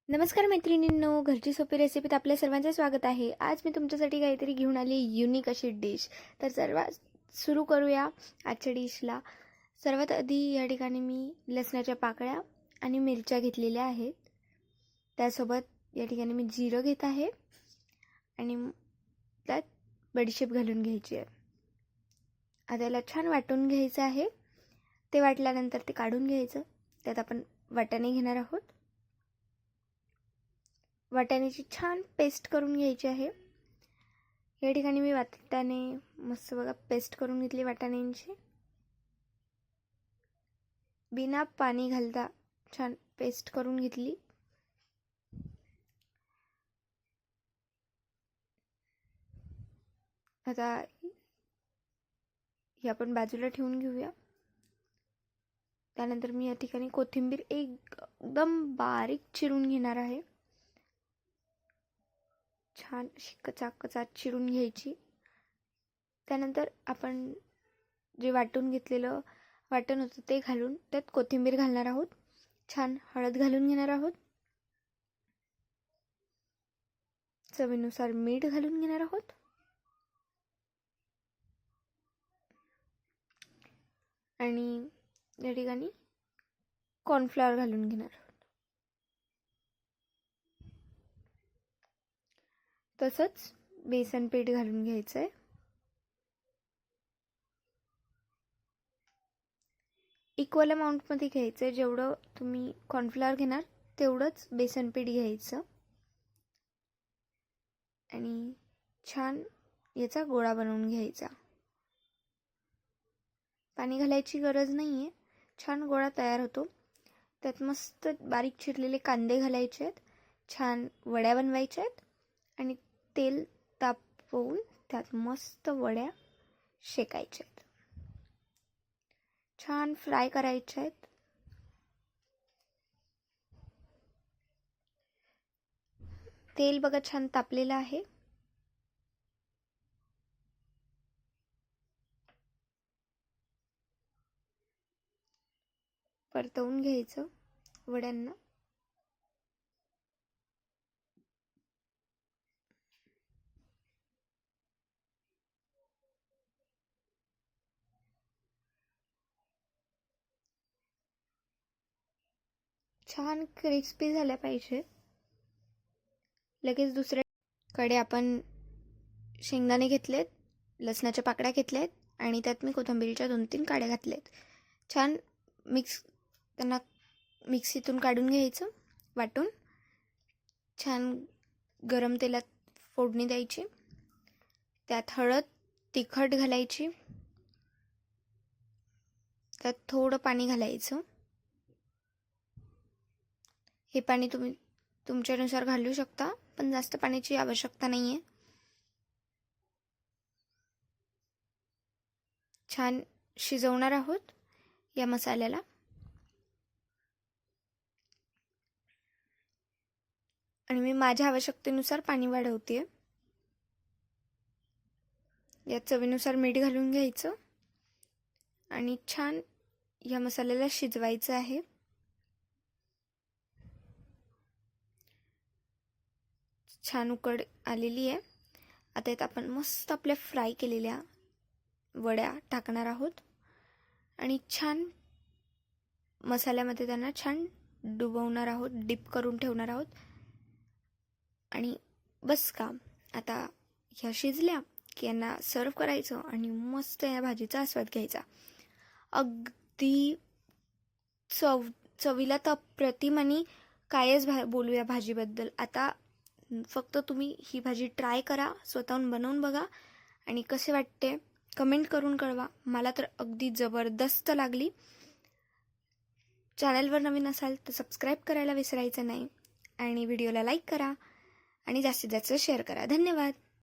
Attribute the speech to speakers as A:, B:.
A: नमस्कार मैत्रिणींनो, घरची सोपी रेसिपीत आपल्या सर्वांचे स्वागत आहे. आज मी तुमच्यासाठी काहीतरी घेऊन आली युनिक अशी डिश. तर सर्वात सुरू करूया आजच्या डिशला. सर्वात आधी या ठिकाणी मी लसणाच्या पाकळ्या आणि मिरच्या घेतलेल्या आहेत. त्यासोबत या ठिकाणी मी जिरं घेत आहे आणि त्यात बडीशेप घालून घ्यायची आहे. आता याला छान वाटून घ्यायचं आहे. ते वाटल्यानंतर ते काढून घ्यायचं. त्यात आपण वाटाणे घेणार आहोत. वाटाण्याची छान पेस्ट करून घ्यायची आहे. या ठिकाणी मी वाटाणे मस्त बघा पेस्ट करून घेतली वाटाण्यांची. बिना पाणी घालता छान पेस्ट करून घेतली. आता ही आपण बाजूला ठेवून घेऊया. त्यानंतर मी या ठिकाणी कोथिंबीर एकदम बारीक चिरून घेणार आहे. छान अशी कचाकचात चिरून घ्यायची. त्यानंतर आपण जे वाटून घेतलेलं वाटण होतं ते घालून त्यात कोथिंबीर घालणार आहोत. छान हळद घालून घेणार आहोत. चवीनुसार मीठ घालून घेणार आहोत. आणि या ठिकाणी कॉर्नफ्लॉवर घालून घेणार आहोत. तसंच बेसन पीठ घालून घ्यायचं आहे. इक्वल अमाऊंटमध्ये घ्यायचं आहे. जेवढं तुम्ही कॉर्नफ्लॉवर घेणार तेवढंच बेसन पीठ घ्यायचं आणि छान याचा गोळा बनवून घ्यायचा. पाणी घालायची गरज नाही आहे. छान गोळा तयार होतो. त्यात मस्त बारीक चिरलेले कांदे घालायचे आहेत. छान वड्या बनवायच्या आहेत आणि तेल तापवून त्यात मस्त वड्या शेकायच्या आहेत. छान फ्राय करायच्या आहेत. तेल बघा छान तापलेलं आहे. परतवून घ्यायचं वड्यांना. छान क्रिस्पी झाल्या पाहिजे. लगेच दुसऱ्याकडे आपण शेंगदाणे घेतलेत, लसणाच्या पाकळ्या घेतल्यात आणि त्यात मी कोथिंबीरच्या 2-3 काड्या घातल्यात. छान त्यांना मिक्सीतून काढून घ्यायचं वाटून. छान गरम तेलात फोडणी द्यायची. त्यात हळद तिखट घालायची. त्यात थोडं पाणी घालायचं. हे पाणी तुम्ही तुमच्यानुसार घालू शकता, पण जास्त पाण्याची आवश्यकता नाही आहे. छान शिजवणार आहोत या मसाल्याला. आणि मी माझ्या आवश्यकतेनुसार पाणी वाढवते. यात चवीनुसार मीठ घालून घ्यायचं आणि छान या मसाल्याला शिजवायचं आहे. छान उकड आलेली आहे. आता यात आपण मस्त आपल्या फ्राय केलेल्या वड्या टाकणार आहोत आणि छान मसाल्यामध्ये त्यांना छान डुबवणार आहोत, डिप करून ठेवणार आहोत. आणि बस का, आता ह्या शिजल्या की यांना सर्व करायचं आणि मस्त या भाजीचा आस्वाद घ्यायचा. अगदी चवीला तर अप्रतिम. आणि कायच बोलूया भाजीबद्दल. आता फक्त तुम्ही ही भाजी ट्राय करा, स्वतःहून बनवून बघा आणि कसे वाटते कमेंट करून कळवा. मला तर अगदी जबरदस्त लागली. चॅनलवर नवीन असाल तर सबस्क्राईब करायला विसरायचं नाही आणि व्हिडिओला लाईक करा आणि जास्तीत जास्त शेअर करा. धन्यवाद.